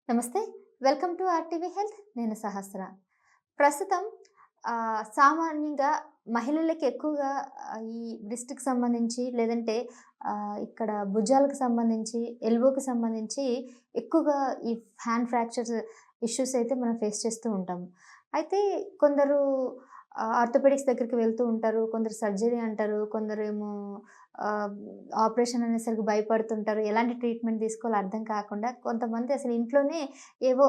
నమస్తే. Welcome to RTV health. నేను సహస్ర. ప్రస్తుతం సామాన్యంగా మహిళలకి ఎక్కువగా ఈ బ్రెస్ట్‌కి సంబంధించి లేదంటే ఇక్కడ భుజాలకు సంబంధించి, ఎల్బోకి సంబంధించి ఎక్కువగా ఈ హ్యాండ్ ఫ్రాక్చర్స్ ఇష్యూస్ అయితే మనం ఫేస్ చేస్తూ ఉంటాము. అయితే కొందరు ఆర్థోపెడిక్స్ దగ్గరికి వెళ్తూ ఉంటారు. కొందరు సర్జరీ అంటారు. కొందరేమో ఆహ్, ఆపరేషన్ అనేసరికి భయపడుతుంటారు. ఎలాంటి ట్రీట్మెంట్ తీసుకోవాలో అర్థం కాకుండా కొంతమంది అసలు ఇంట్లోనే ఏవో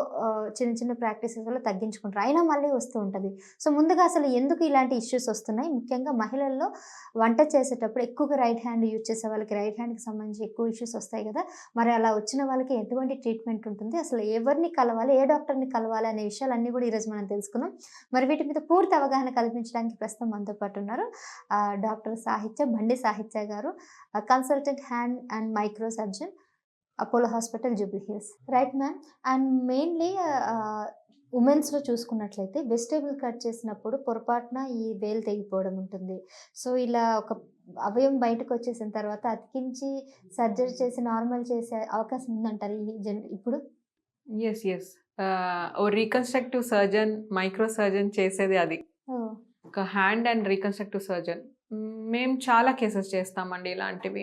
చిన్న చిన్న ప్రాక్టీసెస్ వల్ల తగ్గించుకుంటారు. అయినా మళ్ళీ వస్తూ ఉంటది. సో, ముందుగా అసలు ఎందుకు ఇలాంటి ఇష్యూస్ వస్తున్నాయి? ముఖ్యంగా మహిళల్లో వంట చేసేటప్పుడు ఎక్కువగా రైట్ హ్యాండ్ యూజ్ చేసే వాళ్ళకి రైట్ హ్యాండ్‌కి సంబంధించి ఎక్కువ ఇష్యూస్ వస్తాయి గదా! మరి అలా వచ్చిన వాళ్ళకి ఎటువంటి ట్రీట్మెంట్ ఉంటుంది? అసలు ఎవరిని కలవాలి? ఏ డాక్టర్‌ని కలవాలి? అనే విషయాలన్నీ గూడా ఈరోజు మనం తెలుసుకుందాం. మరి వీటి మీద పూర్తి అవగాహన కల్పించడానికి ప్రస్తుతం మనతో పాటు ఉన్నారు. బండి సాహిత్య గారు, consultant hand and micro surgeon, Apollo hospital, Jubilee Hills. Right ma'am. And mainly వుమెన్స్‌లో చూసుకున్నట్లయితే వెజిటబుల్ కట్ చేసినప్పుడు పొరపాటున ఈ వేలు తెగిపోవడం ఉంటుంది. సో, ఇలా ఒక అవయవం బయటకొచ్చేసిన తర్వాత అతికించి సర్జరీ చేసి నార్మల్ చేసే అవకాశం ఉందంటారా ఇప్పుడు? యెస్. యెస్. ఓ రీకన్‌స్ట్రక్టివ్ సర్జన్, మైక్రో సర్జన్ చేసేది అది. ఓహ్! ఒక హ్యాండ్ అండ్ రీకన్‌స్ట్రక్టివ్ సర్జన్. మేము చాలా కేసెస్ చేస్తామండి ఇలాంటివి.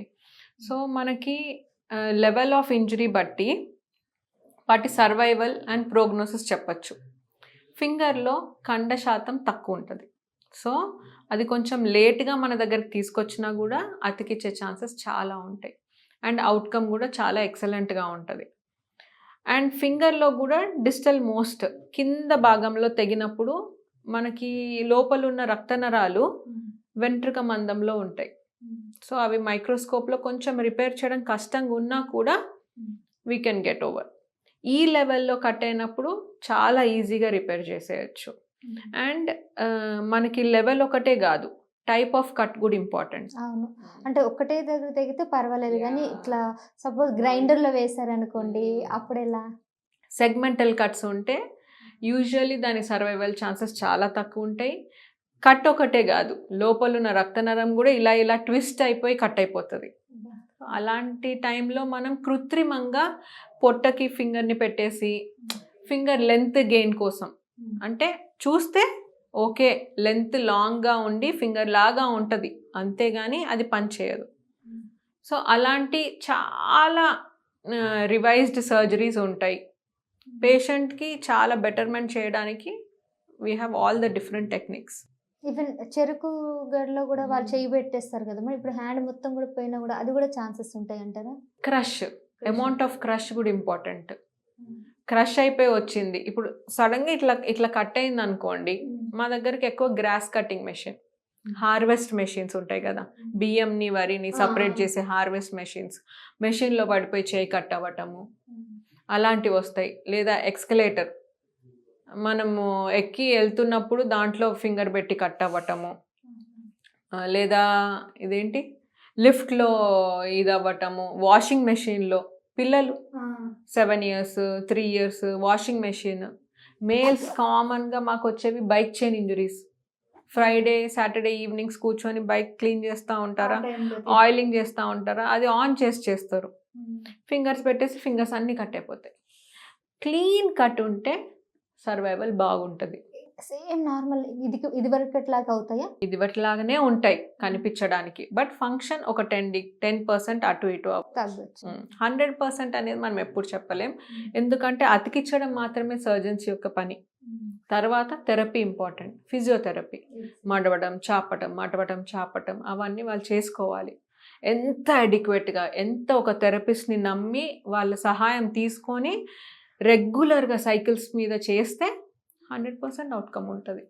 సో, మనకి లెవెల్ ఆఫ్ ఇంజరీ బట్టి వాటి సర్వైవల్ అండ్ ప్రోగ్నోసిస్ చెప్పొచ్చు. ఫింగర్‌లో కండ శాతం తక్కువుంటది. సో, అది కొంచెం లేట్‌గా మన దగ్గరికి తీసుకొచ్చినా గూడా అతికిచ్చే ఛాన్సెస్ చాలా ఉంటాయి. అండ్ ఔట్‌కమ్ గూడా చాలా ఎక్సలెంట్‌గా ఉంటది. అండ్ ఫింగర్‌లో గూడా డిస్టల్ మోస్ట్ కింద భాగంలో తెగినప్పుడు మనకి లోపలున్న రక్త నరాలు వెంట్రుక మందంలో ఉంటాయి. సో, అవి మైక్రోస్కోప్‌లో కొంచెం రిపేర్ చేయడం కష్టంగా ఉన్నా కూడా వీ కెన్ గెట్ ఓవర్. ఈ లెవెల్‌లో కట్ అయినప్పుడు చాలా ఈజీగా రిపేర్ చేసేయొచ్చు. అండ్ మనకి లెవెల్ ఒకటే గాదు. టైప్ ఆఫ్ కట్ గూడా ఇంపార్టెంట్. అవును. అంటే ఒక్కటే దగ్గర తెగితే పర్వాలేదు గానీ, ఇట్లా సపోజ్ గ్రైండర్‌లో వేశారనుకోండి అప్పుడెలా? సెగ్మెంటల్ కట్స్ ఉంటే యూజువల్లీ దాని సర్వైవల్ ఛాన్సెస్ చాలా తక్కువుంటాయి. కట్ ఒకటే గాదు. లోపలున్న రక్తనరం గూడా ఇలా ట్విస్ట్ అయిపోయి కట్ అయిపోతది. అలాంటి టైంలో మనం కృత్రిమంగా పొట్టకి ఫింగర్‌ని పెట్టేసి ఫింగర్ లెంత్ గెయిన్ కోసం అంటే చూస్తే ఓకే, లెంత్ లాంగ్‌గా ఉండి ఫింగర్ లాగా ఉంటది. అంతేగాని అది పని చేయదు. సో, అలాంటి చాలా రివైజ్డ్ సర్జరీస్ ఉంటాయి. పేషెంట్‌కి చాలా బెటర్‌మెంట్ చేయడానికి we have all the different techniques. Even చెరుకు గడలో గూడా వాళ్ళు చెయ్యి పెట్టేస్తారు గదా! మరి ఇప్పుడు హ్యాండ్ మొత్తం గూడా పోయినా గూడా అది గూడా ఛాన్సెస్ ఉంటాయంటారా? క్రష్, అమౌంట్ ఆఫ్ క్రష్ గూడా ఇంపార్టెంట్. క్రష్ అయిపోయి వచ్చింది. ఇప్పుడు సడెన్‌గా ఇట్లా కట్ అయిందనుకోండి, మా దగ్గరకి ఎక్కువ gross cutting machine, harvest machines ఉంటాయి గదా! బియ్యంని, వరిని సెపరేట్ చేసే హార్వెస్ట్ మెషిన్‌లో పడిపోయి చేయి కట్ అవ్వటము అలాంటివి వస్తాయి. లేదా ఎక్స్‌కలేటర్ మనము ఎక్కి ఎళ్తున్నప్పుడు దాంట్లో ఫింగర్ పెట్టి కట్ అవ్వటము. లేదా ఇదేంటి లిఫ్ట్‌లో ఇదవ్వటము. వాషింగ్ మెషిన్‌లో పిల్లలు 7 years, 3 years washing machine. Males కామన్‌గా మాకొచ్చేవి bike chain injuries. Friday, Saturday evenings కూర్చొని బైక్ క్లీన్ చేస్తా ఉంటారా, ఆయిలింగ్ చేస్తా ఉంటారా, అది ఆన్ చేస్తారు. ఫింగర్స్ పెట్టేసి ఫింగర్స్ అన్నీ కట్ అయిపోతాయి. క్లీన్ కట్ ఉంటే సర్వైవల్ బాగుంటది. సేమ్ నార్మల్ ఇదివరకట్లాగా అవుతాయా? ఇదివరలాగానే ఉంటాయి కనిపించడానికి. బట్ ఫంక్షన్ ఒక 10% అటు ఇటు తగ్గొచ్చు. 100% అనేది మనం ఎప్పుడు చెప్పలేం. ఎందుకంటే అతికించడం మాత్రమే సర్జన్స్ యొక్క పని. తర్వాత థెరపీ ఇంపార్టెంట్. ఫిజియోథెరపీ మడవడం, చాపటం అవన్నీ వాళ్ళు చేసుకోవాలి. ఎంత అడిక్వేట్‌గా ఎంత ఒక థెరపిస్ట్‌ని నమ్మి వాళ్ళ సహాయం తీసుకొని రెగ్యులర్‌గా సైకిల్స్ మీద చేస్తే 100% అవుట్‌కమ్ ఉంటది.